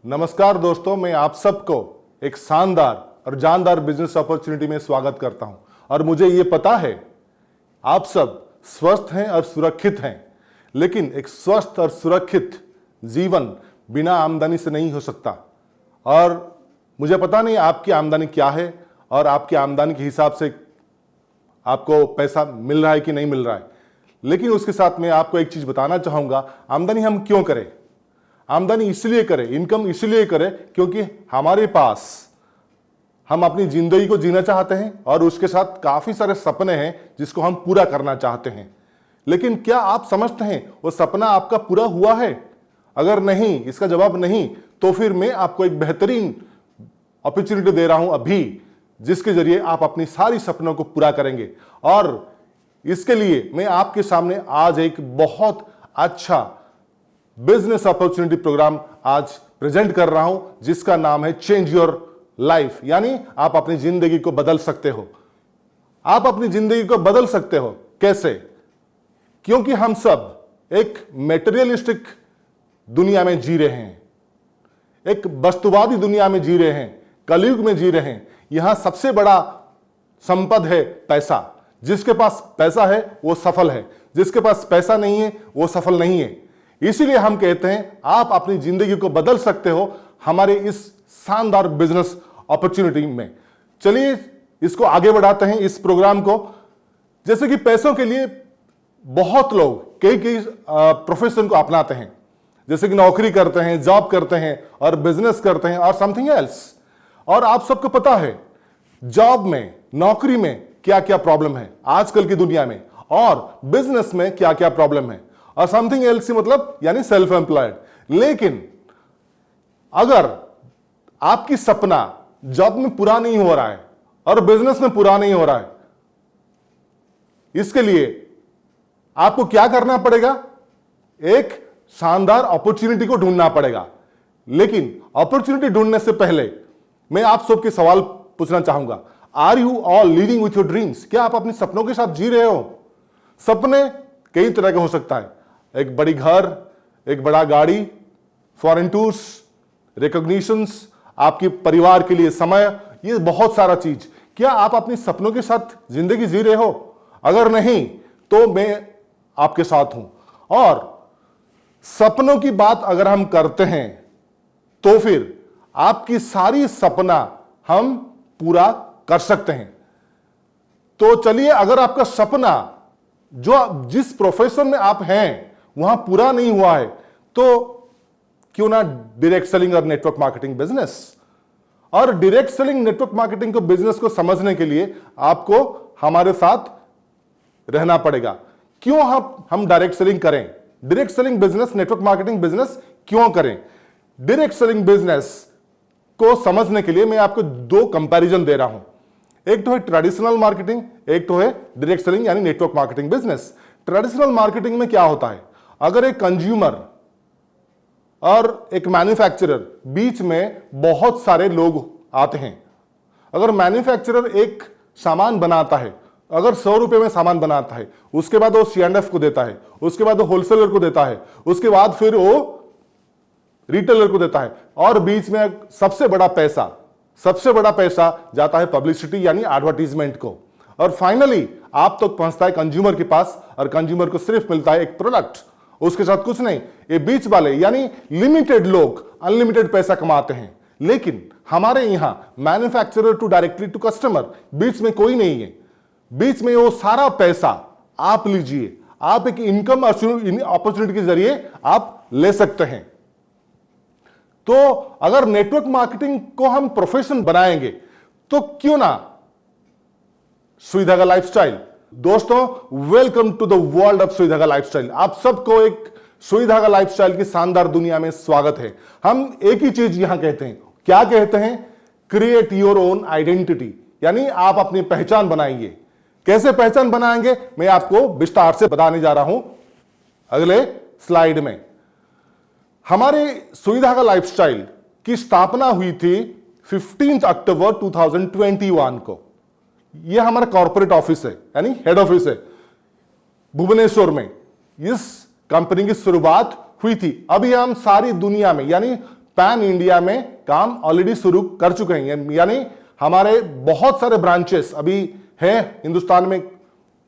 नमस्कार दोस्तों, मैं आप सबको एक शानदार और जानदार बिजनेस अपॉर्चुनिटी में स्वागत करता हूं। और मुझे ये पता है आप सब स्वस्थ हैं और सुरक्षित हैं, लेकिन एक स्वस्थ और सुरक्षित जीवन बिना आमदनी से नहीं हो सकता। और मुझे पता नहीं आपकी आमदनी क्या है और आपकी आमदनी के हिसाब से आपको पैसा मिल रहा है कि नहीं मिल रहा है, लेकिन उसके साथ मैं आपको एक चीज बताना चाहूंगा। आमदनी हम क्यों करें? आमदनी इसलिए करें, इनकम इसलिए करें क्योंकि हमारे पास हम अपनी जिंदगी को जीना चाहते हैं और उसके साथ काफी सारे सपने हैं जिसको हम पूरा करना चाहते हैं। लेकिन क्या आप समझते हैं वो सपना आपका पूरा हुआ है? अगर नहीं, इसका जवाब नहीं, तो फिर मैं आपको एक बेहतरीन अपॉर्चुनिटी दे रहा हूं अभी, जिसके जरिए आप अपनी सारी सपनों को पूरा करेंगे। और इसके लिए मैं आपके सामने आज एक बहुत अच्छा बिजनेस अपॉर्चुनिटी प्रोग्राम आज प्रेजेंट कर रहा हूं, जिसका नाम है चेंज योर लाइफ। यानी आप अपनी जिंदगी को बदल सकते हो। आप अपनी जिंदगी को बदल सकते हो कैसे? क्योंकि हम सब एक मेटेरियलिस्टिक दुनिया में जी रहे हैं, एक वस्तुवादी दुनिया में जी रहे हैं, कलयुग में जी रहे हैं। यहां सबसे बड़ा संपद है पैसा। जिसके पास पैसा है वो सफल है, जिसके पास पैसा नहीं है वो सफल नहीं है। इसीलिए हम कहते हैं आप अपनी जिंदगी को बदल सकते हो हमारे इस शानदार बिजनेस अपॉर्चुनिटी में। चलिए इसको आगे बढ़ाते हैं, इस प्रोग्राम को। जैसे कि पैसों के लिए बहुत लोग कई प्रोफेशन को अपनाते हैं, जैसे कि नौकरी करते हैं, जॉब करते हैं और बिजनेस करते हैं और समथिंग एल्स। और आप सबको पता है जॉब में, नौकरी में क्या क्या प्रॉब्लम है आजकल की दुनिया में, और बिजनेस में क्या क्या प्रॉब्लम है, और समथिंग एल्स मतलब यानी सेल्फ एम्प्लॉयड। लेकिन अगर आपकी सपना जॉब में पूरा नहीं हो रहा है और बिजनेस में पूरा नहीं हो रहा है, इसके लिए आपको क्या करना पड़ेगा? एक शानदार अपॉर्चुनिटी को ढूंढना पड़ेगा। लेकिन अपॉर्चुनिटी ढूंढने से पहले मैं आप सबके सवाल पूछना चाहूंगा। Are you all living with your dreams? क्या आप अपने सपनों के साथ जी रहे हो? सपने कई तरह के हो सकता है, एक बड़ी घर, एक बड़ा गाड़ी, फॉरेन टूर्स, रिकॉग्निशंस, आपके परिवार के लिए समय, ये बहुत सारा चीज। क्या आप अपने सपनों के साथ जिंदगी जी रहे हो? अगर नहीं तो मैं आपके साथ हूं। और सपनों की बात अगर हम करते हैं तो फिर आपकी सारी सपना हम पूरा कर सकते हैं। तो चलिए, अगर आपका सपना जो जिस प्रोफेशन में आप हैं वहां पूरा नहीं हुआ है, तो क्यों ना डायरेक्ट सेलिंग और नेटवर्क मार्केटिंग बिजनेस। और डायरेक्ट सेलिंग, नेटवर्क मार्केटिंग को, बिजनेस को समझने के लिए आपको हमारे साथ रहना पड़ेगा। क्यों हम डायरेक्ट सेलिंग करें? Direct selling business, network marketing business क्यों करें? डायरेक्ट सेलिंग बिजनेस को समझने के लिए मैं आपको दो कंपैरिजन दे रहा हूं। एक तो है ट्रेडिशनल मार्केटिंग, एक तो है डायरेक्ट सेलिंग यानी network marketing business. Traditional marketing में क्या होता है? अगर एक कंज्यूमर और एक मैन्युफैक्चरर, बीच में बहुत सारे लोग आते हैं। अगर मैन्युफैक्चरर एक सामान बनाता है, अगर 100 रुपए में सामान बनाता है, उसके बाद वो C&F को देता है, उसके बाद वो होलसेलर को देता है, उसके बाद फिर वो रिटेलर को देता है, और बीच में सबसे बड़ा पैसा जाता है पब्लिसिटी यानी एडवर्टीजमेंट को। और फाइनली आप तक पहुंचता है कंज्यूमर के पास, और कंज्यूमर को सिर्फ मिलता है एक प्रोडक्ट, उसके साथ कुछ नहीं। ये बीच वाले यानी लिमिटेड लोग अनलिमिटेड पैसा कमाते हैं। लेकिन हमारे यहां manufacturer to directly to customer, बीच में कोई नहीं है। बीच में वो सारा पैसा आप लीजिए, आप एक इनकम अपॉर्चुनिटी के जरिए आप ले सकते हैं। तो अगर नेटवर्क मार्केटिंग को हम प्रोफेशन बनाएंगे तो क्यों ना सुई धागा लाइफस्टाइल। दोस्तों, welcome to the world of Sui Dhaga lifestyle. आप सबको एक सुई धागा लाइफस्टाइल की शानदार दुनिया में स्वागत है। हम एक ही चीज यहां कहते हैं, क्या कहते हैं? क्रिएट योर ओन आइडेंटिटी, यानी आप अपनी पहचान बनाएंगे। कैसे पहचान बनाएंगे मैं आपको विस्तार से बताने जा रहा हूं अगले स्लाइड में। हमारे सुई धागा लाइफस्टाइल की स्थापना हुई थी 15 अक्टूबर 2021 को। यह हमारा कॉर्पोरेट ऑफिस है, यानी हेड ऑफिस है भुवनेश्वर में। इस कंपनी की शुरुआत हुई थी। अभी हम सारी दुनिया में यानी पैन इंडिया में काम ऑलरेडी शुरू कर चुके हैं, यानी हमारे बहुत सारे ब्रांचेस अभी हैं हिंदुस्तान में,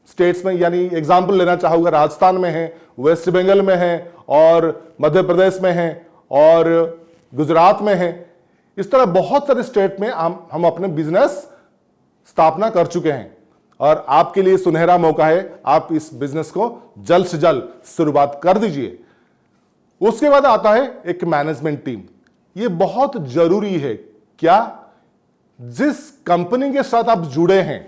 स्टेट्स में, यानी एग्जाम्पल लेना चाहूंगा, राजस्थान में है, वेस्ट बंगाल में है, और मध्य प्रदेश में है, और गुजरात में है। इस तरह बहुत सारे स्टेट में हम अपने बिजनेस स्थापना कर चुके हैं, और आपके लिए सुनहरा मौका है, आप इस बिजनेस को जल्द से जल्द शुरुआत कर दीजिए। उसके बाद आता है एक मैनेजमेंट टीम। ये बहुत जरूरी है। क्या? जिस कंपनी के साथ आप जुड़े हैं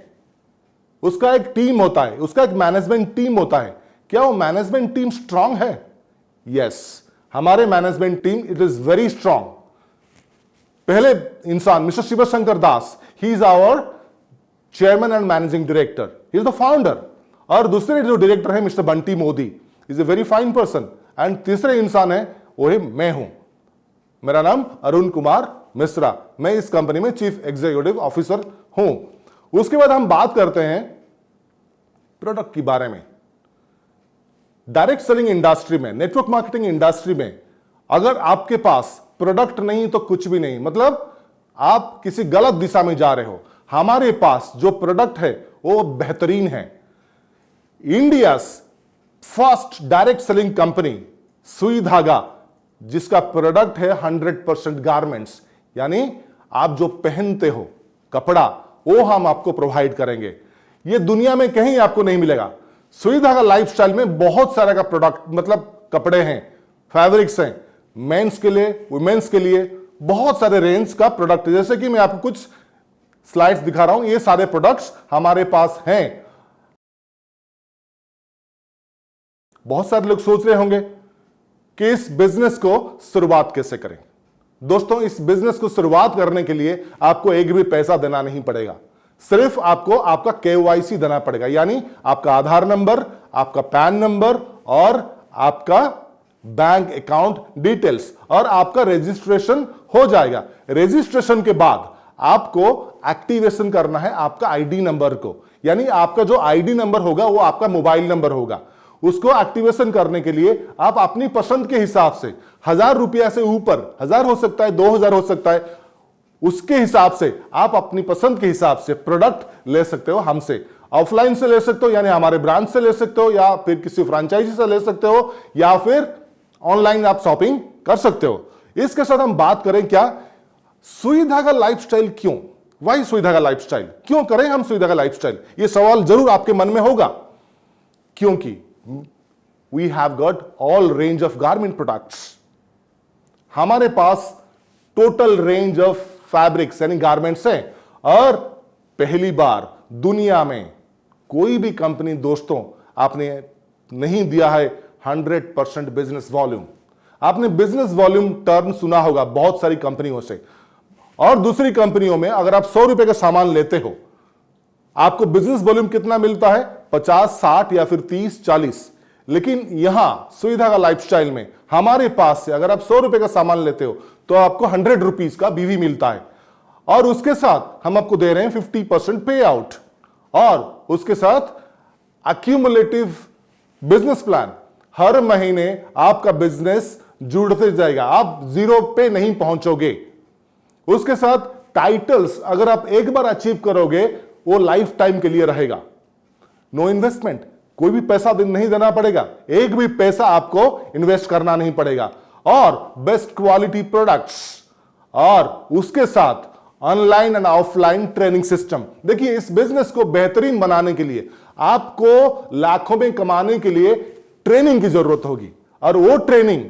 उसका एक टीम होता है, उसका एक मैनेजमेंट टीम होता है। क्या वो मैनेजमेंट टीम स्ट्रांग है? यस, हमारे management team it is very strong. पहले इंसान mister Shivshankar Das, he is our chairman and managing director, he is the founder. और दूसरे जो डायरेक्टर है mister Bunty Modi, is a very fine person. And तीसरे इंसान है वो है मैं हूं, मेरा नाम अरुण कुमार मिश्रा, मैं इस कंपनी में चीफ एग्जीक्यूटिव ऑफिसर हूं। उसके बाद हम बात करते हैं प्रोडक्ट के बारे में। डायरेक्ट सेलिंग इंडस्ट्री में, नेटवर्क मार्केटिंग इंडस्ट्री में अगर आपके पास प्रोडक्ट नहीं तो कुछ भी नहीं, मतलब आप किसी गलत दिशा में जा रहे हो। हमारे पास जो प्रोडक्ट है वो बेहतरीन है। India first direct selling company सुई धागा, जिसका प्रोडक्ट है 100% गारमेंट्स, यानी आप जो पहनते हो कपड़ा वो हम आपको प्रोवाइड करेंगे। ये दुनिया में कहीं आपको नहीं मिलेगा। सुई धागा लाइफस्टाइल में बहुत सारा का प्रोडक्ट, मतलब कपड़े हैं, फैब्रिक्स हैं, मेंस के लिए, वुमेन्स के लिए, बहुत सारे रेंज का प्रोडक्ट। जैसे कि मैं आपको कुछ स्लाइड्स दिखा रहा हूं, ये सारे प्रोडक्ट्स हमारे पास हैं। बहुत सारे लोग सोच रहे होंगे कि इस बिजनेस को शुरुआत कैसे करें। दोस्तों, इस बिजनेस को शुरुआत करने के लिए आपको एक भी पैसा देना नहीं पड़ेगा। सिर्फ आपको आपका KYC देना पड़ेगा, यानी आपका आधार नंबर, आपका पैन नंबर और आपका बैंक अकाउंट डिटेल्स, और आपका रजिस्ट्रेशन हो जाएगा। रजिस्ट्रेशन के बाद आपको एक्टिवेशन करना है आपका आईडी नंबर को, यानी आपका जो आईडी नंबर होगा वो आपका मोबाइल नंबर होगा। उसको एक्टिवेशन करने के लिए आप अपनी पसंद के हिसाब से 1000 रुपया से ऊपर, 1000 हो सकता है, 2000 हो सकता है, उसके हिसाब से आप अपनी पसंद के हिसाब से प्रोडक्ट ले सकते हो। हमसे ऑफलाइन से ले सकते हो, यानी हमारे ब्रांच से ले सकते हो, या फिर किसी फ्रेंचाइजी से ले सकते हो, या फिर ऑनलाइन आप शॉपिंग कर सकते हो। इसके साथ हम बात करें क्या सुई धागा लाइफस्टाइल क्यों, वाई सुई धागा लाइफस्टाइल क्यों करें हम सुई धागा लाइफस्टाइल, यह सवाल जरूर आपके मन में होगा। क्योंकि we have got all range of garment products. हमारे पास टोटल रेंज ऑफ फैब्रिक्स यानी गारमेंट्स हैं, और पहली बार दुनिया में कोई भी कंपनी दोस्तों आपने नहीं दिया है 100% बिजनेस वॉल्यूम। आपने बिजनेस वॉल्यूम टर्म सुना होगा बहुत सारी कंपनियों से, और दूसरी कंपनियों में अगर आप 100 रुपए का सामान लेते हो आपको बिजनेस वॉल्यूम कितना मिलता है, 50, 60 या फिर 30, 40। लेकिन यहां सुई धागा लाइफस्टाइल में हमारे पास से अगर आप 100 रुपए का सामान लेते हो तो आपको 100 रुपीज का BV मिलता है, और उसके साथ हम आपको दे रहे हैं 50% पे आउट, और उसके साथ एक्यूमुलेटिव बिजनेस प्लान। हर महीने आपका बिजनेस जुड़ते जाएगा, आप जीरो पे नहीं पहुंचोगे। उसके साथ टाइटल्स अगर आप एक बार अचीव करोगे वो लाइफ टाइम के लिए रहेगा। नो इन्वेस्टमेंट, कोई भी पैसा नहीं देना पड़ेगा, एक भी पैसा आपको इन्वेस्ट करना नहीं पड़ेगा, और बेस्ट क्वालिटी प्रोडक्ट्स, और उसके साथ online and offline training system. देखिए, इस बिजनेस को बेहतरीन बनाने के लिए आपको लाखों में कमाने के लिए ट्रेनिंग की जरूरत होगी, और वो ट्रेनिंग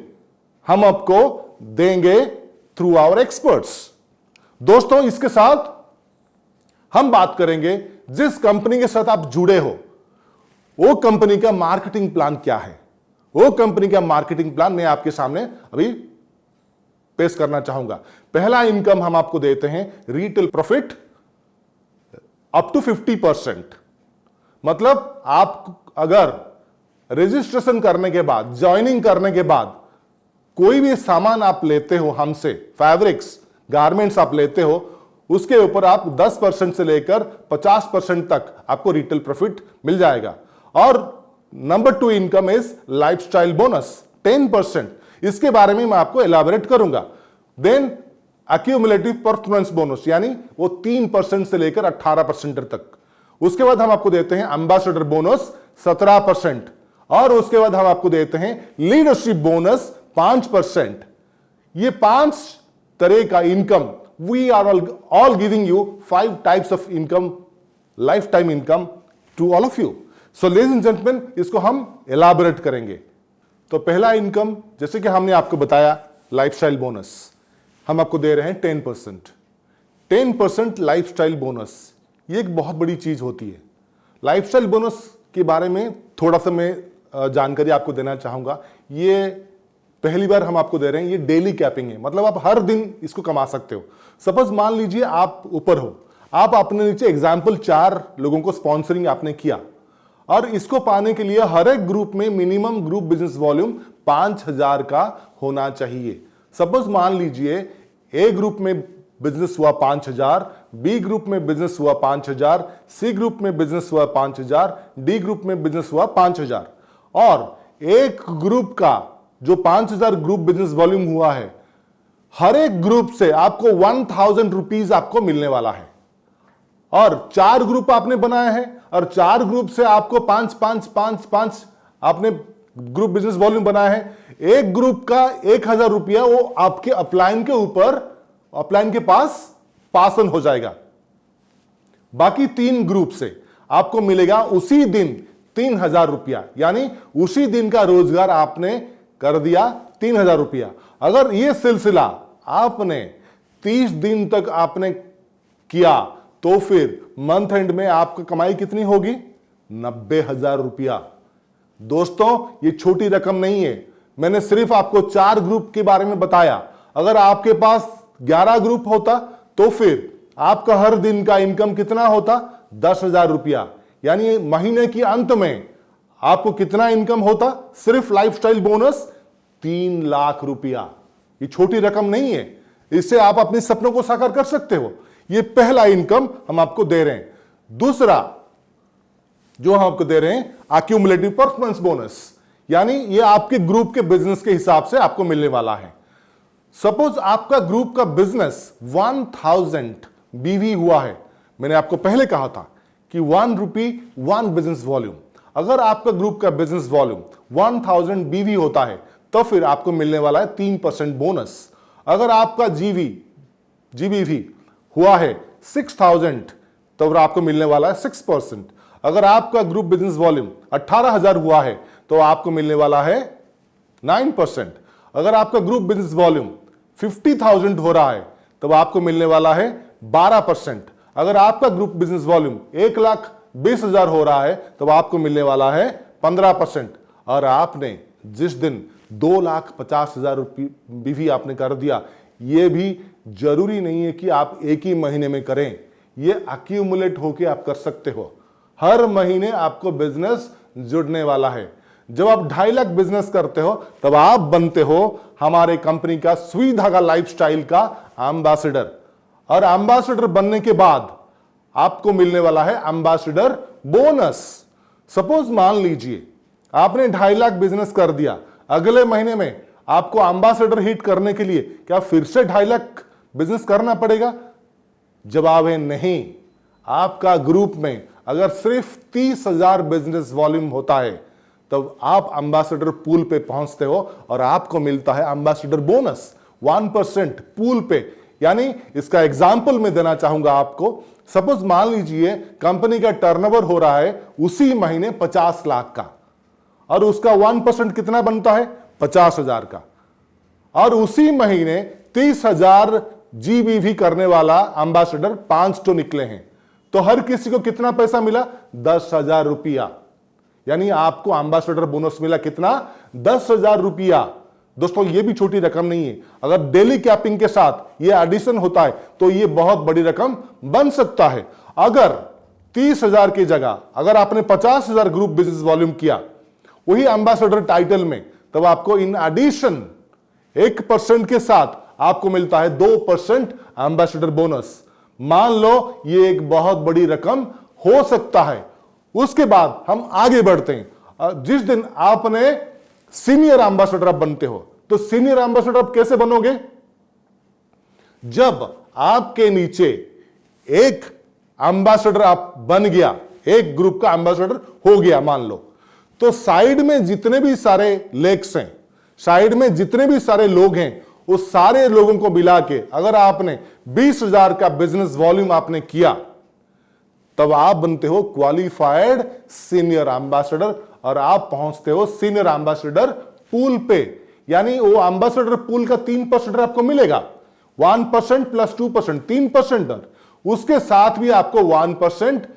हम आपको देंगे थ्रू आवर एक्सपर्ट्स। दोस्तों, इसके साथ हम बात करेंगे जिस कंपनी के साथ आप जुड़े हो वो कंपनी का मार्केटिंग प्लान क्या है। वो कंपनी का मार्केटिंग प्लान मैं आपके सामने अभी पेश करना चाहूंगा। पहला इनकम हम आपको देते हैं रिटेल प्रॉफिट अप टू 50%। मतलब आप अगर रजिस्ट्रेशन करने के बाद, ज्वाइनिंग करने के बाद कोई भी सामान आप लेते हो हमसे, फैब्रिक्स, गारमेंट्स आप लेते हो, उसके ऊपर आप 10% से लेकर 50% तक आपको रिटेल प्रॉफिट मिल जाएगा। और number 2 income is lifestyle bonus 10%। इसके बारे में मैं आपको एलाबोरेट करूंगा। देन एक्यूमुलेटिव परफॉर्मेंस बोनस, यानी वो 3% से लेकर 18% तक। उसके बाद हम आपको देते हैं एम्बेसडर बोनस 17%, और उसके बाद हम आपको देते हैं लीडरशिप बोनस 5%। ये 5 तरह का income, we are all giving you 5 types of income, lifetime income to all of you. So ladies and gentleman, इसको हम एलाबोरेट करेंगे। तो पहला इनकम, जैसे कि हमने आपको बताया, लाइफस्टाइल बोनस हम आपको दे रहे हैं 10%। 10% लाइफस्टाइल बोनस, ये एक बहुत बड़ी चीज होती है। लाइफस्टाइल बोनस के बारे में थोड़ा सा मैं जानकारी आपको देना चाहूंगा। ये पहली बार हम आपको दे रहे हैं, ये डेली कैपिंग है, मतलब आप हर दिन इसको कमा सकते हो। सपोज मान लीजिए आप ऊपर हो, आप अपने नीचे एग्जाम्पल 4 लोगों को स्पॉन्सरिंग आपने किया, और इसको पाने के लिए हर एक ग्रुप में मिनिमम ग्रुप बिजनेस वॉल्यूम 5000 का होना चाहिए। सपोज मान लीजिए ए ग्रुप में बिजनेस हुआ 5000, बी ग्रुप में बिजनेस हुआ 5000, सी ग्रुप में बिजनेस हुआ 5000, डी ग्रुप में बिजनेस हुआ 5000, और एक ग्रुप का जो 5000 ग्रुप बिजनेस वॉल्यूम हुआ है, हर एक ग्रुप से आपको 1000 रुपीज आपको मिलने वाला है। और 4 ग्रुप आपने बनाए हैं, और 4 ग्रुप से आपको 5 5 5 5 आपने ग्रुप बिजनेस वॉल्यूम बनाया है। एक ग्रुप का 1000 रुपया वो आपके अपलाइन के ऊपर, अपलाइन के पास पासन हो जाएगा। बाकी 3 ग्रुप से आपको मिलेगा उसी दिन 3000 रुपया, यानी उसी दिन का रोजगार आपने कर दिया 3000 रुपया। अगर यह सिलसिला आपने 30 दिन तक आपने किया, तो फिर मंथ एंड में आपकी कमाई कितनी होगी? 90,000 रुपया। दोस्तों, ये छोटी रकम नहीं है। मैंने सिर्फ आपको 4 ग्रुप के बारे में बताया। अगर आपके पास 11 ग्रुप होता तो फिर आपका हर दिन का इनकम कितना होता? 10,000 रुपया। यानी महीने के अंत में आपको कितना इनकम होता? सिर्फ लाइफस्टाइल बोनस 3 लाख रुपया। ये छोटी रकम नहीं है, इससे आप अपने सपनों को साकार कर सकते हो। ये पहला इनकम हम आपको दे रहे हैं। दूसरा जो हम आपको दे रहे हैं, एक्यूमुलेटिव परफॉर्मेंस बोनस, यानी ये आपके ग्रुप के बिजनेस के हिसाब से आपको मिलने वाला है। सपोज आपका ग्रुप का बिजनेस 1000 बीवी हुआ है। मैंने आपको पहले कहा था कि 1 रुपी 1 बिजनेस वॉल्यूम। अगर आपका ग्रुप का बिजनेस वॉल्यूम 1000 बीवी होता है, तो फिर आपको मिलने वाला है 3% बोनस। अगर आपका जीबीवी हुआ है 6000, तो आपको मिलने वाला है 6%। अगर आपका ग्रुप बिजनेस वॉल्यूम 18,000 हुआ है, तो आपको मिलने वाला है 9%। अगर आपका ग्रुप बिजनेस वॉल्यूम 50,000 हो रहा है, तो आपको मिलने वाला है 12%। अगर आपका ग्रुप बिजनेस वॉल्यूम 1,20,000 हो रहा है, तो आपको मिलने वाला है 15%। और आपने जिस दिन 2,50,000 रुपये भी आपने कर दिया, यह भी जरूरी नहीं है कि आप एक ही महीने में करें। यह एक्यूमुलेट होके आप कर सकते हो। हर महीने आपको बिजनेस जुड़ने वाला है। जब आप 2.5 लाख बिजनेस करते हो, तब आप बनते हो हमारे कंपनी का सुई धागा लाइफस्टाइल का एम्बेसडर। और एम्बेसडर बनने के बाद आपको मिलने वाला है एम्बेसडर बोनस। सपोज मान लीजिए आपने 2.5 लाख बिजनेस कर दिया, अगले महीने में आपको एम्बेसडर हिट करने के लिए क्या फिर से 2.5 लाख बिजनेस करना पड़ेगा? जवाब है नहीं। आपका ग्रुप में अगर सिर्फ 30,000 बिजनेस वॉल्यूम होता है, तब आप एम्बेसडर पूल पे पहुंचते हो और आपको मिलता है एम्बेसडर बोनस 1% पूल पे। यानी इसका एग्जाम्पल मैं देना चाहूंगा आपको। सपोज मान लीजिए कंपनी का टर्नओवर हो रहा है उसी महीने 50 लाख का, और उसका 1% कितना बनता है? 50,000 का। और उसी महीने 30,000 जीबीवी करने वाला एम्बेसडर 5 तो निकले हैं, तो हर किसी को कितना पैसा मिला? 10,000 रुपया। यानी आपको एम्बेसडर बोनस मिला कितना? 10,000 रुपया। दोस्तों, यह भी छोटी रकम नहीं है। अगर डेली कैपिंग के साथ यह एडिशन होता है, तो यह बहुत बड़ी रकम बन सकता है। अगर 30,000 की जगह अगर आपने 50,000 ग्रुप बिजनेस वॉल्यूम किया वही एम्बेसडर टाइटल में, तब आपको इन एडिशन 1% के साथ आपको मिलता है 2% एम्बेसडर बोनस। मान लो ये एक बहुत बड़ी रकम हो सकता है। उसके बाद हम आगे बढ़ते हैं। जिस दिन आपने सीनियर एम्बेसडर बनते हो, तो सीनियर एम्बेसडर आप कैसे बनोगे? जब आपके नीचे एक एम्बेसडर आप बन गया, एक ग्रुप का एम्बेसडर हो गया मान लो, तो साइड में जितने भी सारे लेग्स हैं, साइड में जितने भी सारे लोग हैं, उस सारे लोगों को मिला के अगर आपने 20,000 का बिजनेस वॉल्यूम आपने किया, तब आप बनते हो क्वालिफाइड सीनियर एम्बेसडर और आप पहुंचते हो सीनियर एम्बेसडर पूल पे। यानी वो एम्बेसडर पूल का 3% आपको मिलेगा, 1% प्लस 2%, 3%, और उसके साथ भी आपको 1%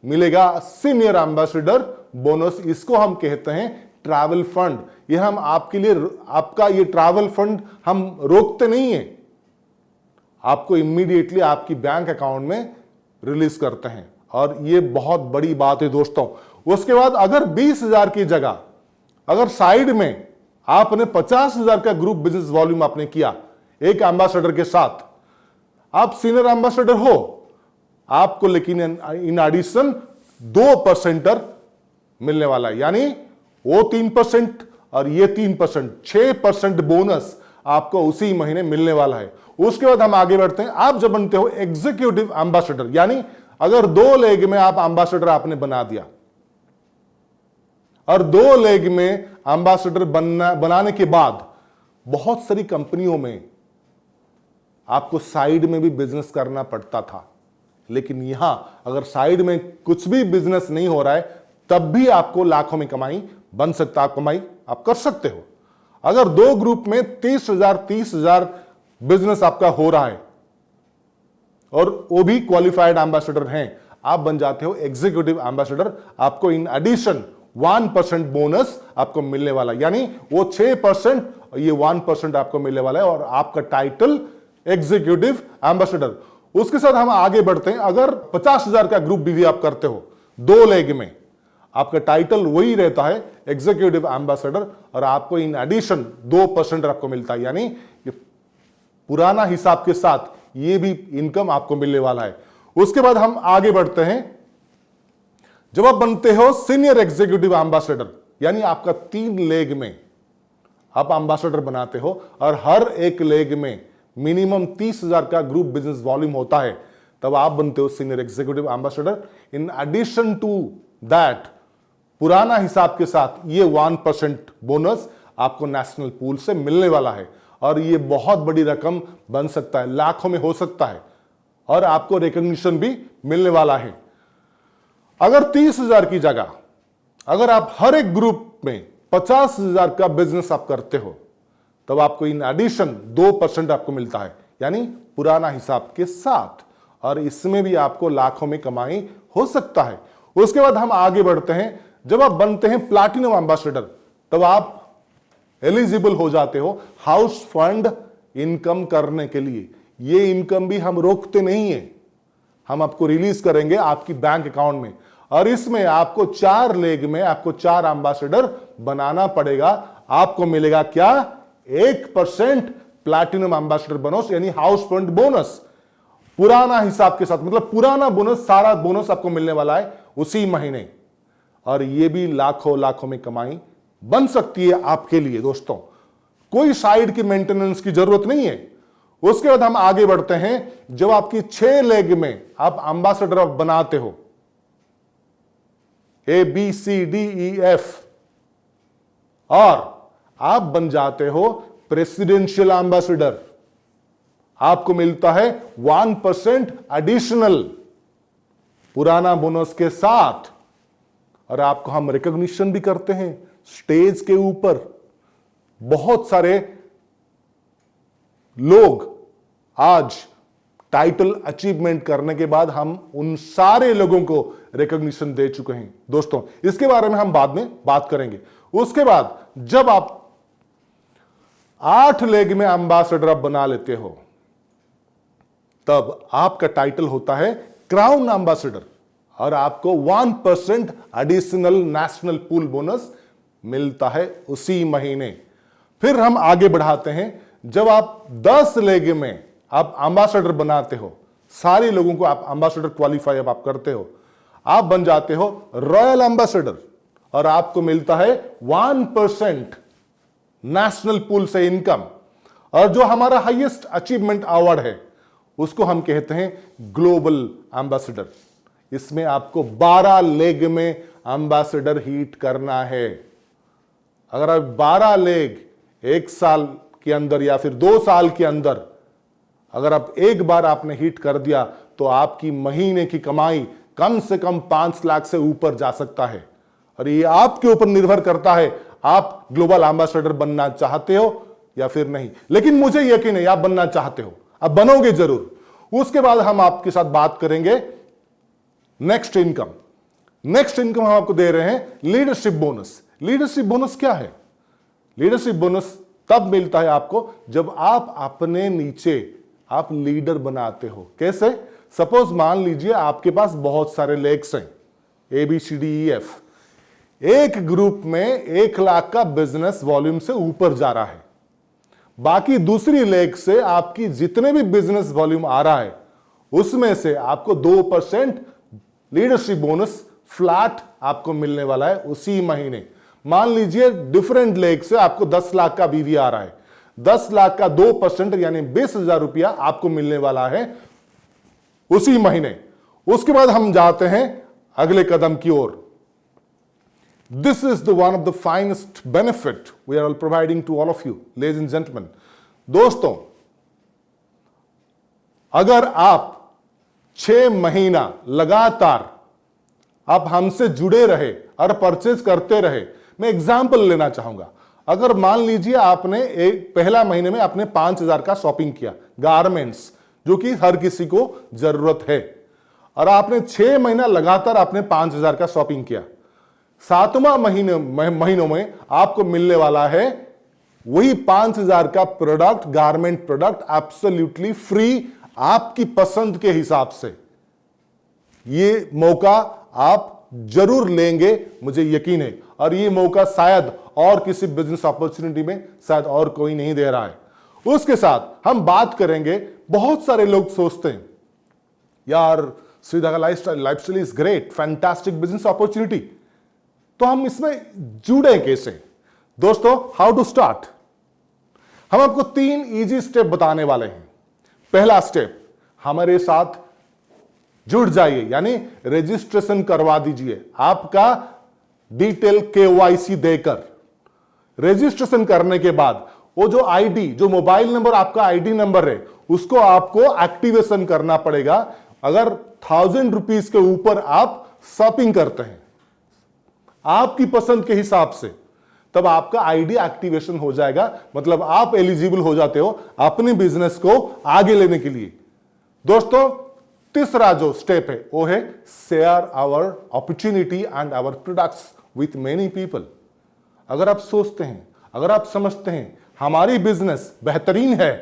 मिलेगा सीनियर एम्बेसडर बोनस। इसको हम कहते हैं ट्रैवल फंड। ये हम आपके लिए, आपका ये ट्रैवल फंड हम रोकते नहीं है, आपको इमीडिएटली आपकी बैंक अकाउंट में रिलीज करते हैं, और ये बहुत बड़ी बात है दोस्तों। उसके बाद अगर 20,000 की जगह अगर साइड में आपने 50,000 का ग्रुप बिजनेस वॉल्यूम आपने किया एक एम्बेसडर के साथ, आप सीनियर एम्बेसडर हो, आपको लेकिन इन एडिशन 2% मिलने वाला है। यानी वो 3% और ये 3%, 6% बोनस आपको उसी महीने मिलने वाला है। उसके बाद हम आगे बढ़ते हैं। आप जब बनते हो एग्जीक्यूटिव एम्बेसडर, यानी अगर 2 लेग में आप एम्बेसडर आपने बना दिया, और 2 लेग में एम्बेसडर बनाने के बाद बहुत सारी कंपनियों में आपको साइड में भी बिजनेस करना पड़ता था, लेकिन यहां अगर साइड में कुछ भी बिजनेस नहीं हो रहा है, तब भी आपको लाखों में कमाई बन सकता है, कमाई आप कर सकते हो। अगर 2 ग्रुप में 30,000 बिजनेस आपका हो रहा है और वो भी क्वालिफाइड एम्बेसडर हैं, आप बन जाते हो एग्जीक्यूटिव एम्बेसडर। आपको इन एडिशन 1% बोनस आपको मिलने वाला, यानी वो 6% और ये 1% आपको मिलने वाला है, और आपका टाइटल एग्जीक्यूटिव एम्बेसडर। उसके साथ हम आगे बढ़ते हैं। अगर 50,000 का ग्रुप भी आप करते हो 2 लेग में, आपका टाइटल वही रहता है एग्जीक्यूटिव एम्बेसडर, और आपको इन एडिशन 2% आपको मिलता है, यानी पुराना हिसाब के साथ ये भी इनकम आपको मिलने वाला है। उसके बाद हम आगे बढ़ते हैं। जब आप बनते हो सीनियर एग्जीक्यूटिव एम्बेसडर, यानी आपका 3 लेग में आप एम्बेसडर बनाते हो, और हर एक लेग में मिनिमम 30,000 का ग्रुप बिजनेस वॉल्यूम होता है, तब आप बनते हो senior executive ambassador. In addition to that, पुराना हिसाब के साथ ये 1% बोनस आपको नेशनल पूल से मिलने वाला है, और ये बहुत बड़ी रकम बन सकता है, लाखों में हो सकता है, और आपको रिकॉग्निशन भी मिलने वाला है। अगर 30,000 की जगह अगर आप हर एक ग्रुप में 50,000 का बिजनेस आप करते हो, तब आपको इन एडिशन 2% आपको मिलता है, यानी पुराना हिसाब के साथ, और इसमें भी आपको लाखों में कमाई हो सकता है। उसके बाद हम आगे बढ़ते हैं। जब आप बनते हैं प्लैटिनम एम्बेसडर, तब आप एलिजिबल हो जाते हो हाउस फंड इनकम करने के लिए। ये इनकम भी हम रोकते नहीं है, हम आपको रिलीज करेंगे आपकी बैंक अकाउंट में, और इसमें आपको 4 लेग में आपको 4 एम्बेसडर बनाना पड़ेगा। आपको मिलेगा क्या? 1% प्लैटिनम एम्बेसडर बोनस, यानी हाउस फंड बोनस पुराना हिसाब के साथ, मतलब पुराना बोनस, सारा बोनस आपको मिलने वाला है उसी महीने, और ये भी लाखों में कमाई बन सकती है आपके लिए दोस्तों। कोई साइड की मेंटेनेंस की जरूरत नहीं है। उसके बाद हम आगे बढ़ते हैं। जब आपकी 6 लेग में आप एम्बेसडर बनाते हो, ABCDEF, और आप बन जाते हो प्रेसिडेंशियल एम्बेसडर, आपको मिलता है 1% एडिशनल पुराना बोनस के साथ, और आपको हम रिकॉग्निशन भी करते हैं स्टेज के ऊपर। बहुत सारे लोग आज टाइटल अचीवमेंट करने के बाद हम उन सारे लोगों को रिकॉग्निशन दे चुके हैं दोस्तों। इसके बारे में हम बाद में बात करेंगे। उसके बाद जब आप 8 लेग में एम्बेसडर आप बना लेते हो, तब आपका टाइटल होता है क्राउन एम्बेसडर, और आपको 1% एडिशनल नेशनल पूल बोनस मिलता है उसी महीने। फिर हम आगे बढ़ाते हैं। जब आप 10 लेग में आप एम्बेसडर बनाते हो, सारे लोगों को आप एम्बेसडर क्वालिफाई आप करते हो, आप बन जाते हो रॉयल एम्बेसडर, और आपको मिलता है 1% नेशनल पूल से इनकम। और जो हमारा हाईएस्ट अचीवमेंट अवार्ड है, उसको हम कहते हैं ग्लोबल एम्बेसडर। इसमें आपको 12 लेग में एम्बेसडर हीट करना है। अगर आप 12 लेग 1 साल के अंदर या फिर 2 साल के अंदर अगर आप एक बार आपने हिट कर दिया तो आपकी महीने की कमाई कम से कम 5 लाख से ऊपर जा सकता है। और ये आपके ऊपर निर्भर करता है आप ग्लोबल एम्बेसडर बनना चाहते हो या फिर नहीं। लेकिन मुझे यकीन है आप बनना चाहते हो, आप बनोगे जरूर। उसके बाद हम आपके साथ बात करेंगे नेक्स्ट इनकम। नेक्स्ट इनकम हम आपको दे रहे हैं लीडरशिप बोनस। लीडरशिप बोनस क्या है? लीडरशिप बोनस तब मिलता है आपको जब आप अपने नीचे आप लीडर बनाते हो। कैसे? सपोज मान लीजिए आपके पास बहुत सारे लेग्स हैं, ABCDEF। एक ग्रुप में 1 लाख का बिजनेस वॉल्यूम से ऊपर जा रहा है, बाकी दूसरी लेग से आपकी जितने भी बिजनेस वॉल्यूम आ रहा है उसमें से आपको 2% लीडरशिप बोनस फ्लैट आपको मिलने वाला है उसी महीने। मान लीजिए डिफरेंट लेग से आपको 10 लाख का BV आ रहा है, 10 लाख का 2% यानी 20,000 रुपया आपको मिलने वाला है उसी महीने। उसके बाद हम जाते हैं अगले कदम की ओर। This is the one of the finest benefit we are providing to all of you ladies and gentleman. दोस्तों, अगर आप 6 महीना लगातार आप हमसे जुड़े रहे और परचेज करते रहे, मैं एग्जांपल लेना चाहूंगा। अगर मान लीजिए आपने पहला महीने में आपने 5,000 का शॉपिंग किया गारमेंट्स, जो कि हर किसी को जरूरत है, और आपने 6 महीना लगातार आपने 5,000 का शॉपिंग किया, 7वां महीनों में आपको मिलने वाला है वही 5,000 का product, garment product absolutely free आपकी पसंद के हिसाब से। ये मौका आप जरूर लेंगे, मुझे यकीन है। और ये मौका शायद और किसी बिजनेस अपॉर्चुनिटी में शायद और कोई नहीं दे रहा है। उसके साथ हम बात करेंगे, बहुत सारे लोग सोचते हैं यार Shridhaga lifestyle is great, fantastic business opportunity, तो हम इसमें जुड़े कैसे? दोस्तों, हाउ टू स्टार्ट? हम आपको 3 इजी स्टेप बताने वाले हैं। पहला स्टेप, हमारे साथ जुड़ जाइए, यानी रजिस्ट्रेशन करवा दीजिए आपका डिटेल KYC देकर। रजिस्ट्रेशन करने के बाद वो जो आईडी, जो मोबाइल नंबर आपका आईडी नंबर है, उसको आपको एक्टिवेशन करना पड़ेगा। अगर 1000 रुपीज के ऊपर आप शॉपिंग करते हैं आपकी पसंद के हिसाब से, तब आपका आईडी एक्टिवेशन हो जाएगा, मतलब आप एलिजिबल हो जाते हो अपने बिजनेस को आगे लेने के लिए। दोस्तों, तीसरा जो स्टेप है वो है share our opportunity and our products with many people. अगर आप सोचते हैं, अगर आप समझते हैं हमारी बिजनेस बेहतरीन है,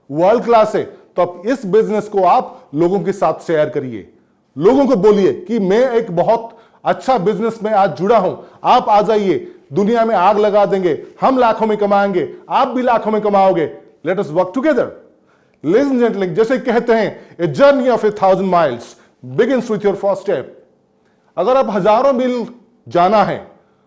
वर्ल्ड क्लास है, तो आप इस बिजनेस को आप लोगों के साथ शेयर करिए। लोगों को बोलिए कि मैं एक बहुत अच्छा बिजनेस में आज जुड़ा हूं, आप आ जाइए, दुनिया में आग लगा देंगे, हम लाखों में कमाएंगे, आप भी लाखों में कमाओगे। Let us work together. Ladies and gentleman, जैसे कहते हैं a journey of 1,000 miles begins with your first step. अगर आप हजारों मील जाना है,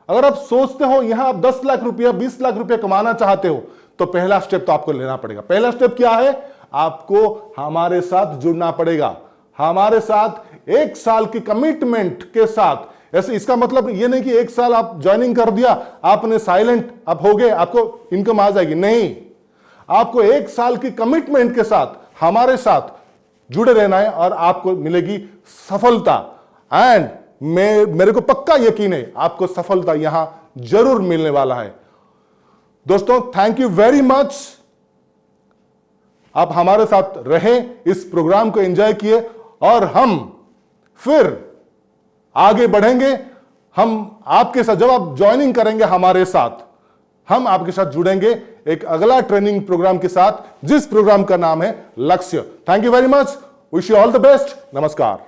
अगर आप सोचते हो यहां आप 10 लाख रुपया 20 लाख रुपया कमाना चाहते हो, तो पहला स्टेप तो आपको लेना पड़ेगा। पहला स्टेप क्या है? आपको हमारे साथ जुड़ना पड़ेगा, हमारे साथ 1 साल की कमिटमेंट के साथ। ऐसे इसका मतलब ये नहीं कि 1 साल आप ज्वाइनिंग कर दिया, आपने साइलेंट आप हो गए, आपको इनकम आ जाएगी, नहीं। आपको 1 साल की कमिटमेंट के साथ हमारे साथ जुड़े रहना है और आपको मिलेगी सफलता। एंड मेरे को पक्का यकीन है आपको सफलता यहां जरूर मिलने वाला है। दोस्तों, थैंक यू वेरी मच। आप हमारे साथ रहे, इस प्रोग्राम को एंजॉय किए, और हम फिर आगे बढ़ेंगे। हम आपके साथ, जब आप ज्वाइनिंग करेंगे हमारे साथ, हम आपके साथ जुड़ेंगे एक अगला ट्रेनिंग प्रोग्राम के साथ, जिस प्रोग्राम का नाम है लक्ष्य। Thank you very much. Wish you all the best. नमस्कार।